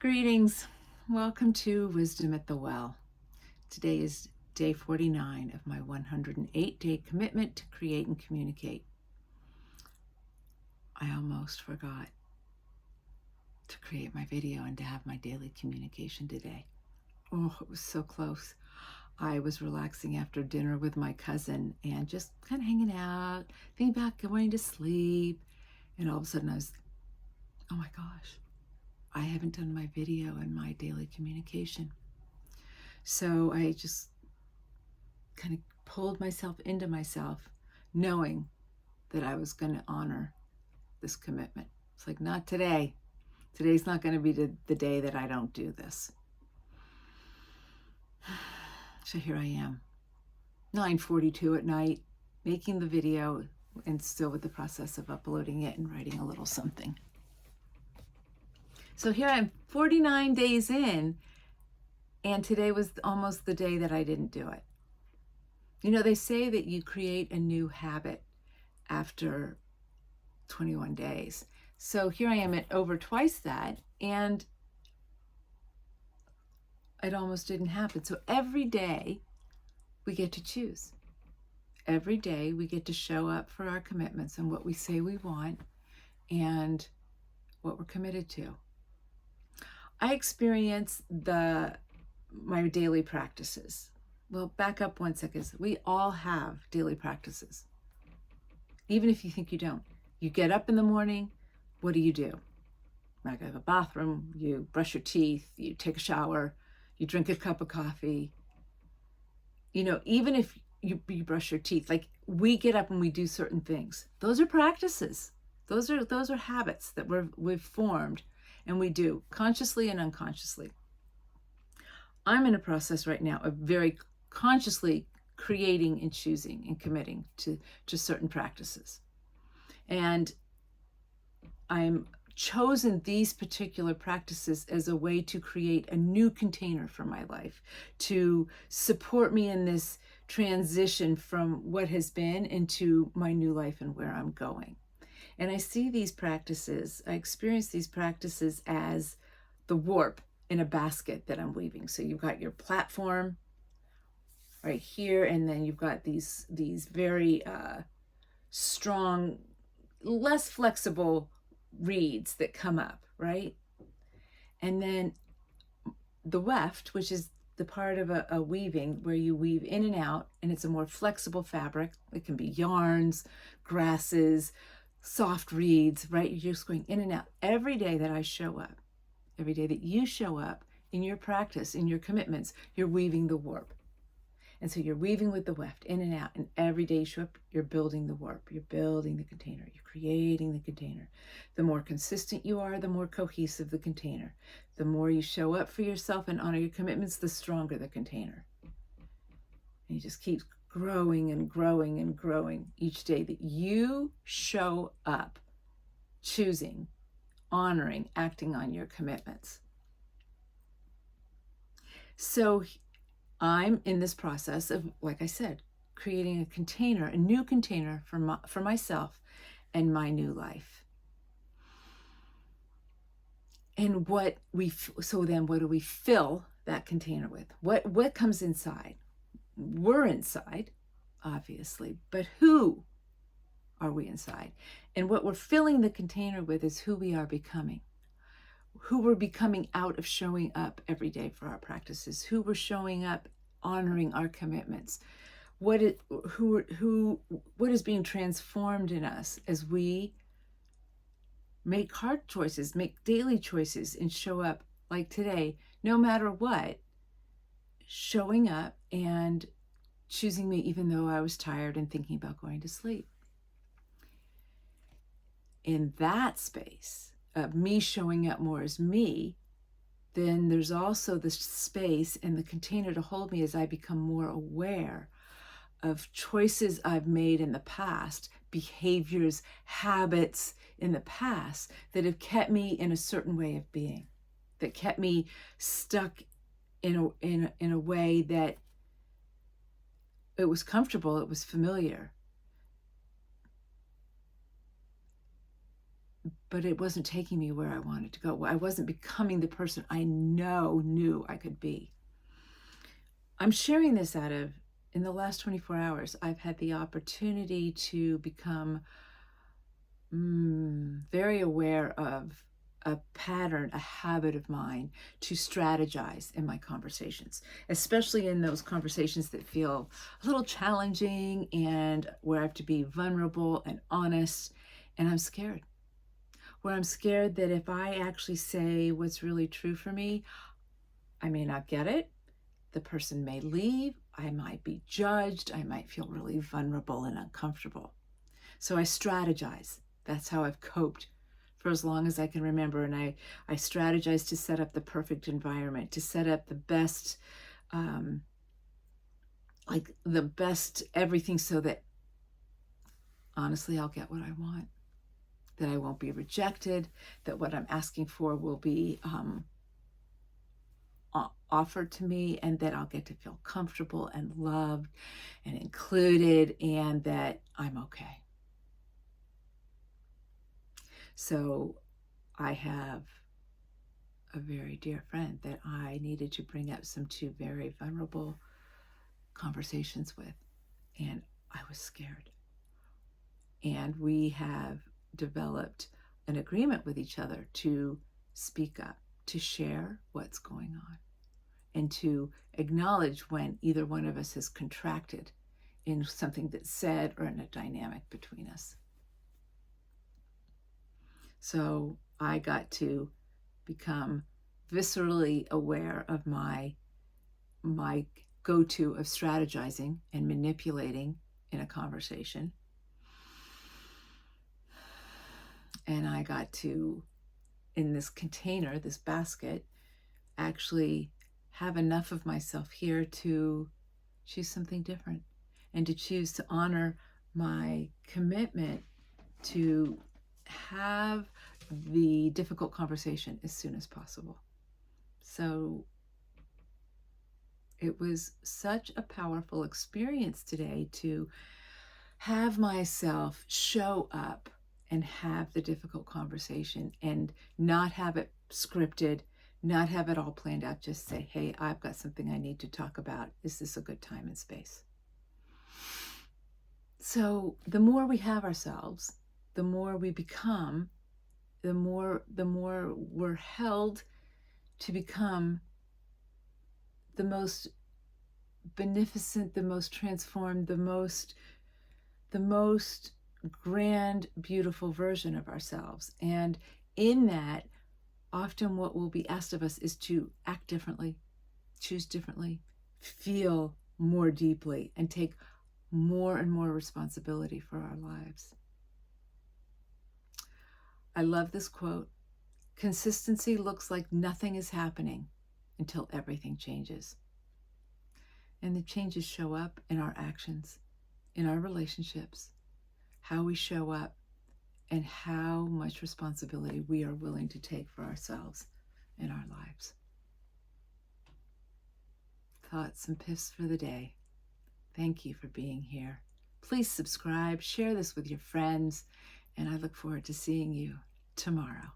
Greetings. Welcome to Wisdom at the Well. Today is day 49 of my 108-day commitment to create and communicate. I almost forgot to create my video and to have my daily communication today. Oh, it was so close. I was relaxing after dinner with my cousin and just kind of hanging out, thinking about going to sleep. And all of a sudden I was, oh my gosh, I haven't done my video and my daily communication. So I just kind of pulled myself into myself, knowing that I was going to honor this commitment. It's like, not today. Today's not going to be the day that I don't do this. So here I am, 9:42 at night, making the video and still with the process of uploading it and writing a little something. So here I am 49 days in, and today was almost the day that I didn't do it. You know, they say that you create a new habit after 21 days. So here I am at over twice that, and it almost didn't happen. So every day we get to choose. Every day we get to show up for our commitments and what we say we want and what we're committed to. I experience my daily practices. Well, back up one second. We all have daily practices. Even if you think you don't. You get up in the morning, what do? You go to the bathroom, you brush your teeth, you take a shower, you drink a cup of coffee. You know, even if you brush your teeth, like we get up and we do certain things. Those are practices. Those are habits that we've formed and we do consciously and unconsciously. I'm in a process right now of very consciously creating and choosing and committing to certain practices. And I'm chosen these particular practices as a way to create a new container for my life, to support me in this transition from what has been into my new life and where I'm going. And I see these practices, I experience these practices as the warp in a basket that I'm weaving. So you've got your platform right here, and then you've got these very strong, less flexible reeds that come up, right? And then the weft, which is the part of a weaving where you weave in and out, and it's a more flexible fabric. It can be yarns, grasses, soft reeds, right? You're just going in and out. Every day that I show up, every day that you show up in your practice, in your commitments, you're weaving the warp. And so you're weaving with the weft in and out, and every day you show up, you're building the warp, you're building the container, you're creating the container. The more consistent you are, the more cohesive the container. The more you show up for yourself and honor your commitments, the stronger the container. And you just keep growing and growing and growing each day that you show up, choosing, honoring, acting on your commitments. So I'm in this process of, like I said, creating a container, a new container for myself and my new life. And what do we fill that container with? What comes inside? We're inside, obviously, but who are we inside? And what we're filling the container with is who we are becoming. Who we're becoming out of showing up every day for our practices, who we're showing up honoring our commitments, what is being transformed in us as we make hard choices, make daily choices, and show up like today, no matter what, showing up and choosing me even though I was tired and thinking about going to sleep. In that space of me showing up more as me, then there's also the space and the container to hold me as I become more aware of choices I've made in the past, behaviors, habits in the past that have kept me in a certain way of being, that kept me stuck in a way that it was comfortable, it was familiar. but it wasn't taking me where I wanted to go. I wasn't becoming the person I knew I could be. I'm sharing this in the last 24 hours, I've had the opportunity to become very aware of a pattern, a habit of mine to strategize in my conversations, especially in those conversations that feel a little challenging and where I have to be vulnerable and honest. And I'm scared. Where I'm scared that if I actually say what's really true for me, I may not get it. The person may leave. I might be judged. I might feel really vulnerable and uncomfortable. So I strategize. That's how I've coped for as long as I can remember. And I strategize to set up the perfect environment, to set up the best, the best everything, so that honestly, I'll get what I want, that I won't be rejected, that what I'm asking for will be offered to me, and that I'll get to feel comfortable and loved and included, and that I'm okay. So I have a very dear friend that I needed to bring up some two very vulnerable conversations with, and I was scared. And we have developed an agreement with each other to speak up, to share what's going on, and to acknowledge when either one of us has contracted in something that's said or in a dynamic between us. So I got to become viscerally aware of my go-to of strategizing and manipulating in a conversation. And I got to, in this container, this basket, actually have enough of myself here to choose something different and to choose to honor my commitment to have the difficult conversation as soon as possible. So it was such a powerful experience today to have myself show up and have the difficult conversation and not have it scripted, not have it all planned out, just say, hey, I've got something I need to talk about. Is this a good time and space? So the more we have ourselves, the more we become, the more we're held to become the most beneficent, the most transformed, the most grand, beautiful version of ourselves. And in that, often what will be asked of us is to act differently, choose differently, feel more deeply, and take more and more responsibility for our lives. I love this quote. Consistency looks like nothing is happening until everything changes. And the changes show up in our actions, in our relationships, how we show up, and how much responsibility we are willing to take for ourselves in our lives. Thoughts and piffs for the day. Thank you for being here. Please subscribe, share this with your friends, and I look forward to seeing you tomorrow.